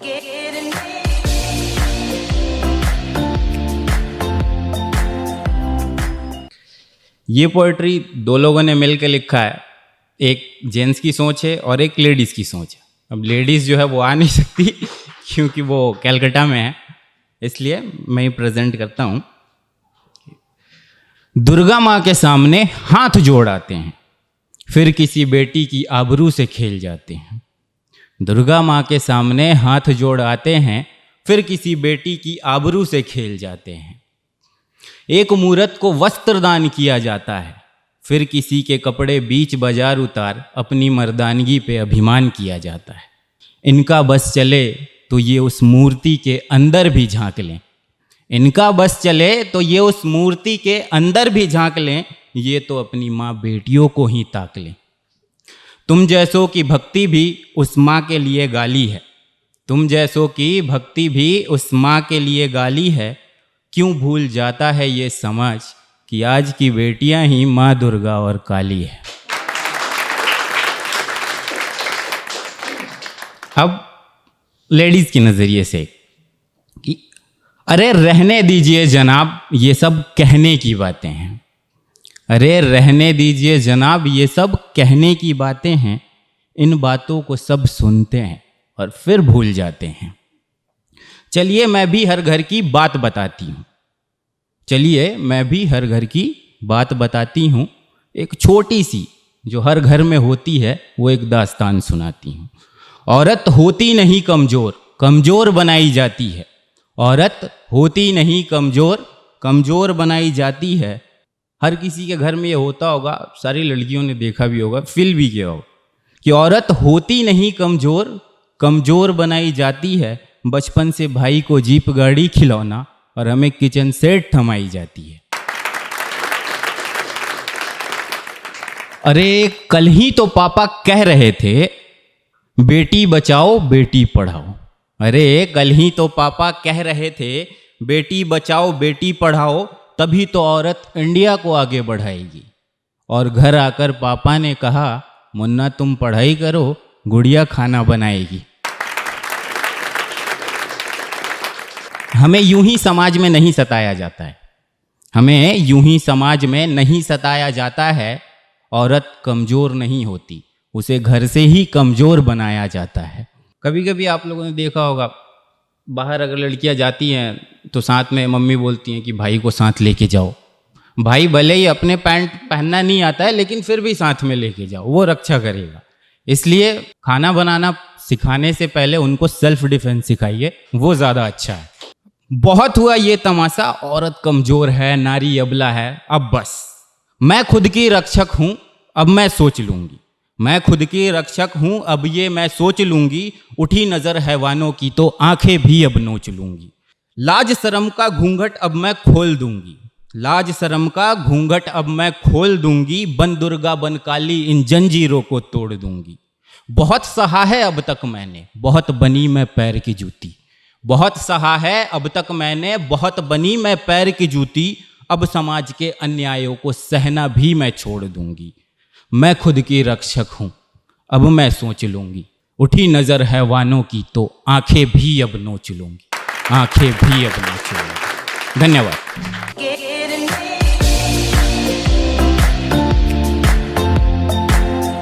ये पोएट्री दो लोगों ने मिलकर लिखा है। एक जेंट्स की सोच है और एक लेडीज़ की सोच है। अब लेडीज़ जो है वो आ नहीं सकती क्योंकि वो कलकत्ता में है, इसलिए मैं ही प्रेजेंट करता हूँ। दुर्गा माँ के सामने हाथ जोड़ आते हैं, फिर किसी बेटी की आबरू से खेल जाते हैं। दुर्गा माँ के सामने हाथ जोड़ आते हैं, फिर किसी बेटी की आबरू से खेल जाते हैं। एक मूरत को वस्त्र दान किया जाता है, फिर किसी के कपड़े बीच बाजार उतार अपनी मर्दानगी पे अभिमान किया जाता है। इनका बस चले तो ये उस मूर्ति के अंदर भी झांक लें, इनका बस चले तो ये उस मूर्ति के अंदर भी झांक लें, ये तो अपनी माँ बेटियों को ही ताक लें। तुम जैसों की भक्ति भी उस माँ के लिए गाली है, तुम जैसों की भक्ति भी उस माँ के लिए गाली है। क्यों भूल जाता है ये समाज कि आज की बेटियां ही माँ दुर्गा और काली है। अब लेडीज के नजरिए से कि अरे रहने दीजिए जनाब, ये सब कहने की बातें हैं। अरे रहने दीजिए जनाब, ये सब कहने की बातें हैं। इन बातों को सब सुनते हैं और फिर भूल जाते हैं। चलिए मैं भी हर घर की बात बताती हूँ, चलिए मैं भी हर घर की बात बताती हूँ। एक छोटी सी जो हर घर में होती है वो एक दास्तान सुनाती हूँ। औरत होती नहीं कमज़ोर, कमज़ोर बनाई जाती है। औरत होती नहीं कमज़ोर, कमज़ोर बनाई जाती है। हर किसी के घर में ये होता होगा, सारी लड़कियों ने देखा भी होगा, फील भी किया होगा कि औरत होती नहीं कमज़ोर, कमज़ोर बनाई जाती है। बचपन से भाई को जीप गाड़ी खिलौना और हमें किचन सेट थमाई जाती है। अरे कल ही तो पापा कह रहे थे बेटी बचाओ बेटी पढ़ाओ। अरे कल ही तो पापा कह रहे थे बेटी बचाओ बेटी पढ़ाओ, तभी तो औरत इंडिया को आगे बढ़ाएगी। और घर आकर पापा ने कहा मुन्ना तुम पढ़ाई करो, गुड़िया खाना बनाएगी। हमें यूं ही समाज में नहीं सताया जाता है, हमें यूं ही समाज में नहीं सताया जाता है। औरत कमज़ोर नहीं होती, उसे घर से ही कमज़ोर बनाया जाता है। कभी कभी आप लोगों ने देखा होगा, बाहर अगर लड़कियां जाती हैं तो साथ में मम्मी बोलती हैं कि भाई को साथ लेके जाओ। भाई भले ही अपने पैंट पहनना नहीं आता है, लेकिन फिर भी साथ में लेके जाओ, वो रक्षा करेगा। इसलिए खाना बनाना सिखाने से पहले उनको सेल्फ डिफेंस सिखाइए, वो ज़्यादा अच्छा है। बहुत हुआ ये तमाशा, औरत कमज़ोर है, नारी अबला है। अब बस मैं खुद की रक्षक हूँ, अब मैं सोच लूँगी। मैं खुद की रक्षक हूँ, अब ये मैं सोच लूँगी। उठी नज़र हैवानों की तो आंखें भी अब नोच लूँगी। लाज शर्म का घूंघट अब मैं खोल दूँगी, लाज शर्म का घूंघट अब मैं खोल दूँगी। बन दुर्गा बन काली इन जंजीरों को तोड़ दूँगी। बहुत सहा है अब तक मैंने, बहुत बनी मैं पैर की जूती। बहुत सहा है अब तक मैंने, बहुत बनी मैं पैर की जूती। अब समाज के अन्यायों को सहना भी मैं छोड़ दूंगी। मैं खुद की रक्षक हूँ, अब मैं सोच लूँगी। उठी नज़र हैवानों की तो आंखें भी अब नोच लूँगी, आंखें भी अब नोच लूँगी। धन्यवाद।